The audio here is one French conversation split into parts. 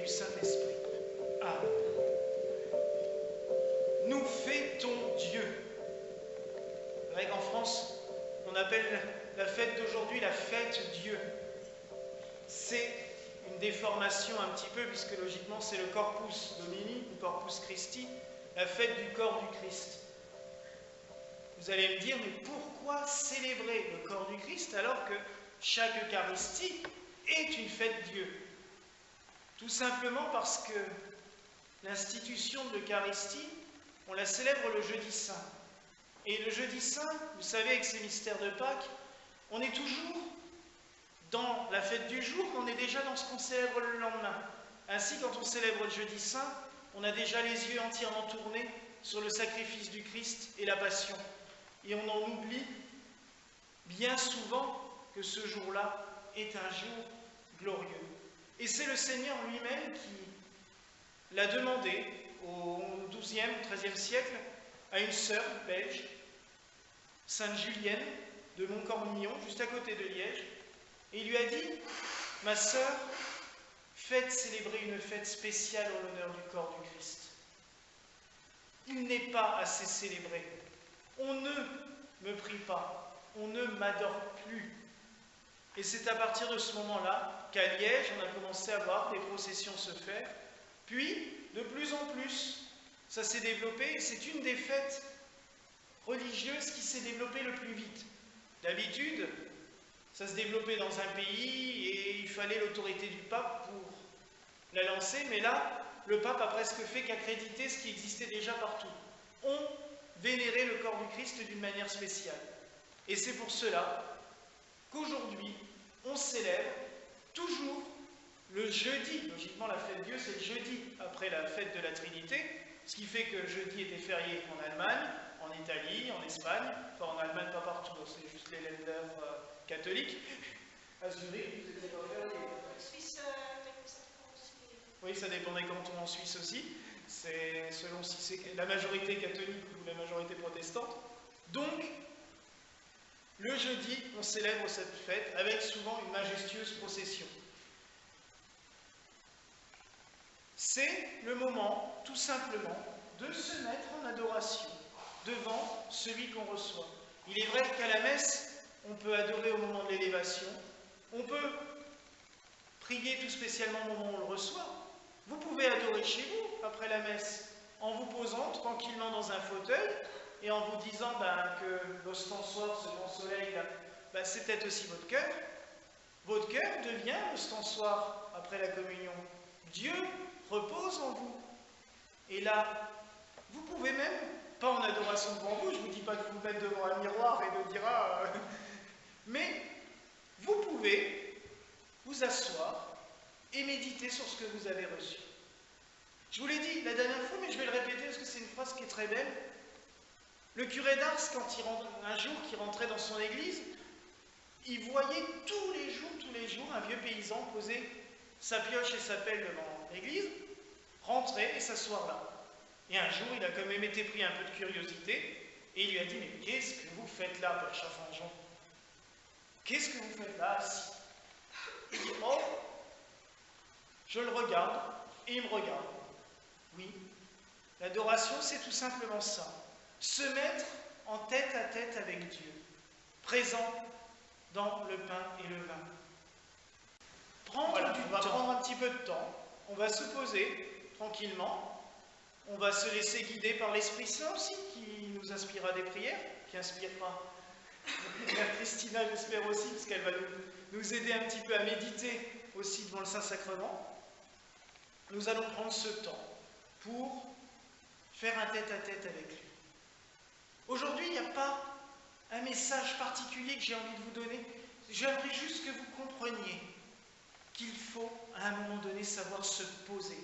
du Saint-Esprit. Amen. Nous fêtons Dieu. C'est vrai qu'en France, on appelle la fête d'aujourd'hui la fête Dieu. C'est une déformation un petit peu, puisque logiquement c'est le Corpus Domini, ou Corpus Christi, la fête du corps du Christ. Vous allez me dire, mais pourquoi célébrer le corps du Christ alors que chaque Eucharistie est une fête Dieu? Tout simplement parce que l'institution de l'Eucharistie, on la célèbre le jeudi saint. Et le jeudi saint, vous savez, avec ces mystères de Pâques, on est toujours dans la fête du jour, mais on est déjà dans ce qu'on célèbre le lendemain. Ainsi, quand on célèbre le jeudi saint, on a déjà les yeux entièrement tournés sur le sacrifice du Christ et la passion. Et on en oublie bien souvent que ce jour-là est un jour glorieux. Et c'est le Seigneur lui-même qui l'a demandé au XIIe, XIIIe siècle à une sœur belge, Sainte Julienne de Montcornillon, juste à côté de Liège, et il lui a dit, ma sœur, faites célébrer une fête spéciale en l'honneur du corps du Christ. Il n'est pas assez célébré. On ne me prie pas, on ne m'adore plus. Et c'est à partir de ce moment-là qu'à Liège, on a commencé à voir des processions se faire, puis de plus en plus, ça s'est développé, et c'est une des fêtes religieuses qui s'est développée le plus vite. D'habitude, ça se développait dans un pays et il fallait l'autorité du pape pour la lancer, mais là, le pape a presque fait qu'accréditer ce qui existait déjà partout. On vénérait le corps du Christ d'une manière spéciale. Et c'est pour cela qu'aujourd'hui, on célèbre toujours le jeudi. Logiquement, la fête de Dieu, c'est le jeudi, après la fête de la Trinité, ce qui fait que jeudi était férié en Allemagne, en Italie, en Espagne, enfin en Allemagne pas partout, c'est juste les Länder catholiques. À Zurich, vous étiez pas férié. En Suisse, oui, ça dépend des cantons en Suisse aussi. C'est selon si c'est la majorité catholique ou la majorité protestante. Donc, le jeudi, on célèbre cette fête avec souvent une majestueuse procession. C'est le moment, tout simplement, de se mettre en adoration devant celui qu'on reçoit. Il est vrai qu'à la messe, on peut adorer au moment de l'élévation, on peut prier tout spécialement au moment où on le reçoit. Vous pouvez adorer chez vous, après la messe, en vous posant tranquillement dans un fauteuil et en vous disant que l'ostensoir, ce grand soleil, c'est peut-être aussi votre cœur. Votre cœur devient l'ostensoir après la communion. Dieu repose en vous. Et là, vous pouvez même, pas en adoration devant vous, je ne vous dis pas de vous mettre devant un miroir et de dire mais vous pouvez vous asseoir et méditer sur ce que vous avez reçu. Je vous l'ai dit la dernière fois, mais je vais le répéter parce que c'est une phrase qui est très belle. Le curé d'Ars, un jour qui rentrait dans son église, il voyait tous les jours, un vieux paysan poser sa pioche et sa pelle devant l'église, rentrer et s'asseoir là. Et un jour, il a quand même été pris un peu de curiosité, et il lui a dit, mais qu'est-ce que vous faites là, Père Chaffanjon? Qu'est-ce que vous faites là, assis? Il dit, oh, je le regarde, et il me regarde. Oui, l'adoration, c'est tout simplement ça. Se mettre en tête à tête avec Dieu, présent dans le pain et le vin. On va prendre un petit peu de temps, on va se poser tranquillement, on va se laisser guider par l'Esprit Saint aussi, qui nous inspirera des prières, qui inspirera Mère Christina, j'espère aussi, parce qu'elle va nous aider un petit peu à méditer aussi devant le Saint-Sacrement. Nous allons prendre ce temps pour faire un tête-à-tête avec lui. Aujourd'hui, il n'y a pas un message particulier que j'ai envie de vous donner. J'aimerais juste que vous compreniez qu'il faut, à un moment donné, savoir se poser.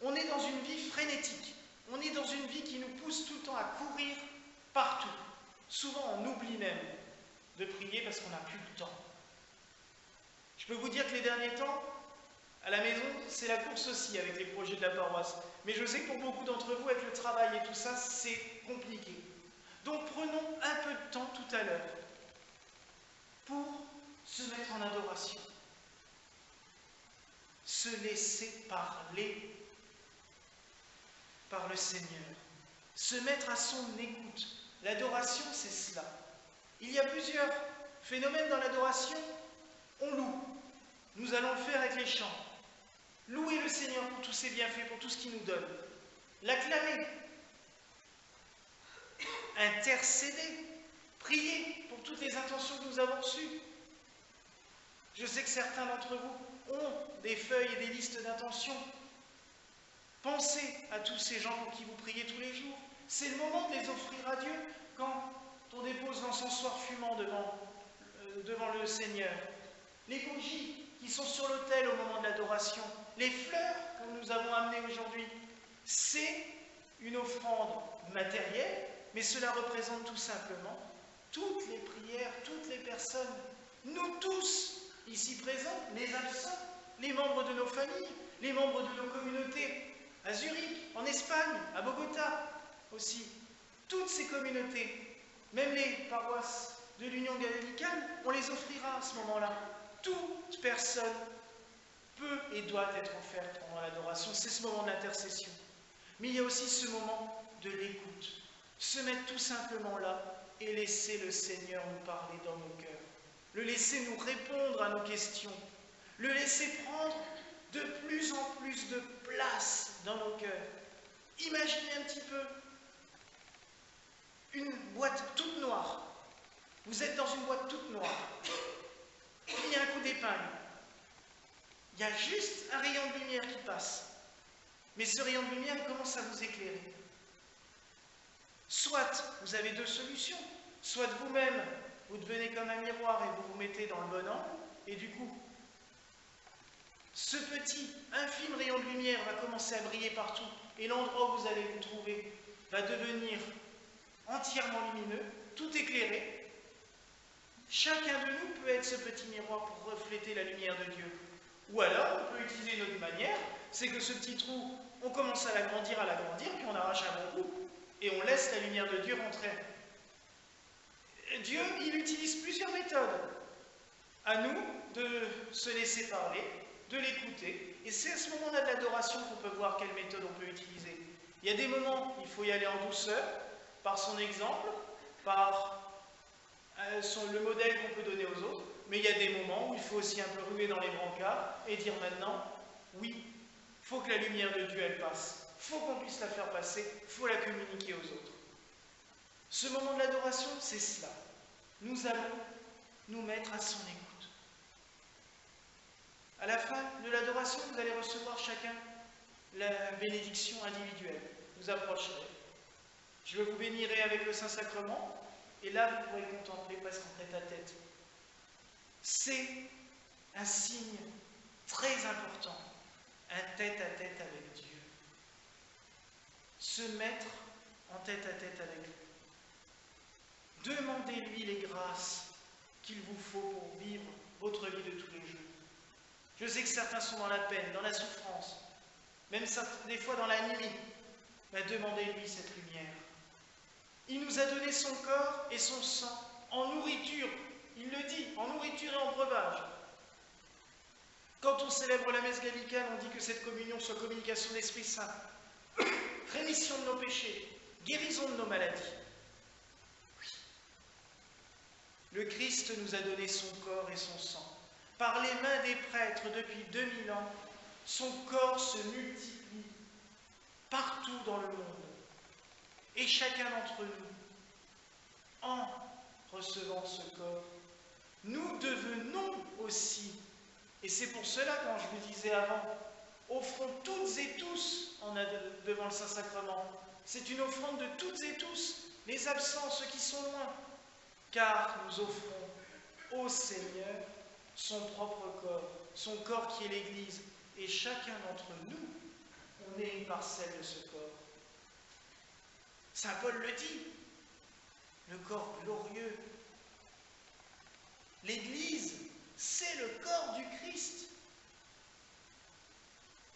On est dans une vie frénétique. On est dans une vie qui nous pousse tout le temps à courir partout. Souvent, on oublie même de prier parce qu'on n'a plus le temps. Je peux vous dire que les derniers temps, à la maison, c'est la course aussi avec les projets de la paroisse. Mais je sais que pour beaucoup d'entre vous, avec le travail et tout ça, c'est compliqué. Donc prenons un peu de temps tout à l'heure pour se mettre en adoration. Se se laisser parler par le Seigneur, se mettre à son écoute. L'adoration, c'est cela. Il y a plusieurs phénomènes dans l'adoration. On loue. Nous allons le faire avec les chants. Louer le Seigneur pour tous ses bienfaits, pour tout ce qu'il nous donne. L'acclamer. Intercéder. Prier pour toutes les intentions que nous avons reçues. Je sais que certains d'entre vous ont des feuilles et des listes d'intentions. Pensez à tous ces gens pour qui vous priez tous les jours. C'est le moment de les offrir à Dieu quand on dépose l'encensoir fumant devant le Seigneur. Les bougies qui sont sur l'autel au moment de l'adoration. Les fleurs que nous avons amenées aujourd'hui. C'est une offrande matérielle, mais cela représente tout simplement toutes les prières, toutes les personnes, nous tous, ici présents, les absents, les membres de nos familles, les membres de nos communautés, à Zurich, en Espagne, à Bogota aussi. Toutes ces communautés, même les paroisses de l'Union gallicane, on les offrira à ce moment-là. Toute personne peut et doit être offerte pendant l'adoration. C'est ce moment de l'intercession. Mais il y a aussi ce moment de l'écoute. Se mettre tout simplement là et laisser le Seigneur nous parler dans nos cœurs. Le laisser nous répondre à nos questions. Le laisser prendre de plus en plus de place dans nos cœurs. Imaginez un petit peu une boîte toute noire. Vous êtes dans une boîte toute noire. Il y a un coup d'épingle. Il y a juste un rayon de lumière qui passe. Mais ce rayon de lumière commence à vous éclairer. Soit vous avez deux solutions. Soit vous-même, vous devenez comme un miroir et vous vous mettez dans le bon angle. Et du coup, ce petit, infime rayon de lumière va commencer à briller partout. Et l'endroit où vous allez vous trouver va devenir entièrement lumineux, tout éclairé. Chacun de nous peut être ce petit miroir pour refléter la lumière de Dieu. Ou alors, on peut utiliser une autre manière, c'est que ce petit trou, on commence à l'agrandir, puis on arrache un bon bout, et on laisse la lumière de Dieu rentrer. Dieu, il utilise plusieurs méthodes. À nous de se laisser parler, de l'écouter, et c'est à ce moment-là de l'adoration qu'on peut voir quelle méthode on peut utiliser. Il y a des moments, il faut y aller en douceur, par son exemple, par le modèle qu'on peut donner aux autres, mais il y a des moments où il faut aussi un peu ruer dans les brancards et dire maintenant, oui, il faut que la lumière de Dieu, elle passe. Il faut qu'on puisse la faire passer, il faut la communiquer aux autres. Ce moment de l'adoration, c'est cela. Nous allons nous mettre à son écoute. À la fin de l'adoration, vous allez recevoir chacun la bénédiction individuelle. Vous approcherez. Je vous bénirai avec le Saint-Sacrement, et là, vous pourrez contempler presque en tête-à-tête. C'est un signe très important, un tête-à-tête avec Dieu. Se mettre en tête-à-tête avec lui. Demandez-lui les grâces qu'il vous faut pour vivre votre vie de tous les jours. Je sais que certains sont dans la peine, dans la souffrance, même des fois dans la nuit. Mais demandez-lui cette lumière. Il nous a donné son corps et son sang en nourriture. Il le dit, en nourriture et en breuvage. Quand on célèbre la messe gallicane, on dit que cette communion soit communication d'Esprit Saint, rémission de nos péchés, guérison de nos maladies. Oui. Le Christ nous a donné son corps et son sang. Par les mains des prêtres depuis 2000 ans, son corps se multiplie partout dans le monde. Et chacun d'entre nous, en recevant ce corps, nous devenons aussi, et c'est pour cela quand je vous disais avant, offrons toutes et tous devant le Saint-Sacrement. C'est une offrande de toutes et tous, les absents, ceux qui sont loin, car nous offrons au Seigneur son propre corps, son corps qui est l'Église, et chacun d'entre nous, on est une parcelle de ce corps. Saint Paul le dit, le corps glorieux. L'Église, c'est le corps du Christ.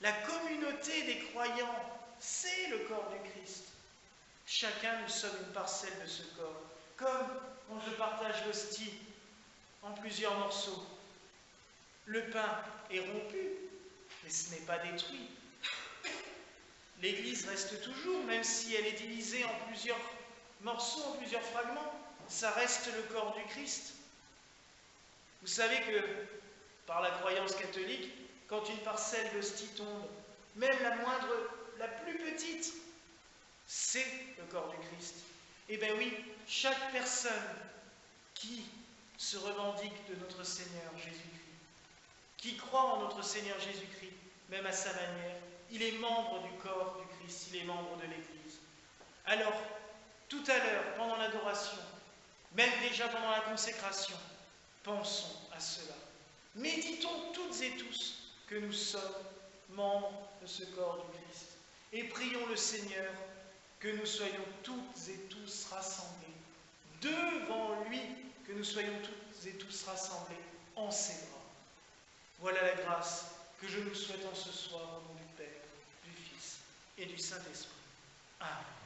La communauté des croyants, c'est le corps du Christ. Chacun, nous sommes une parcelle de ce corps. Comme quand je partage l'hostie en plusieurs morceaux. Le pain est rompu, mais ce n'est pas détruit. L'Église reste toujours, même si elle est divisée en plusieurs morceaux, en plusieurs fragments, ça reste le corps du Christ. Vous savez que, par la croyance catholique, quand une parcelle d'hostie tombe, même la moindre, la plus petite, c'est le corps du Christ. Eh bien oui, chaque personne qui se revendique de notre Seigneur Jésus-Christ, qui croit en notre Seigneur Jésus-Christ, même à sa manière, il est membre du corps du Christ, il est membre de l'Église. Alors, tout à l'heure, pendant l'adoration, même déjà pendant la consécration, pensons à cela. Méditons toutes et tous que nous sommes membres de ce corps du Christ. Et prions le Seigneur que nous soyons toutes et tous rassemblés devant lui, que nous soyons toutes et tous rassemblés en ses bras. Voilà la grâce que je nous souhaite en ce soir au nom du Père, du Fils et du Saint-Esprit. Amen.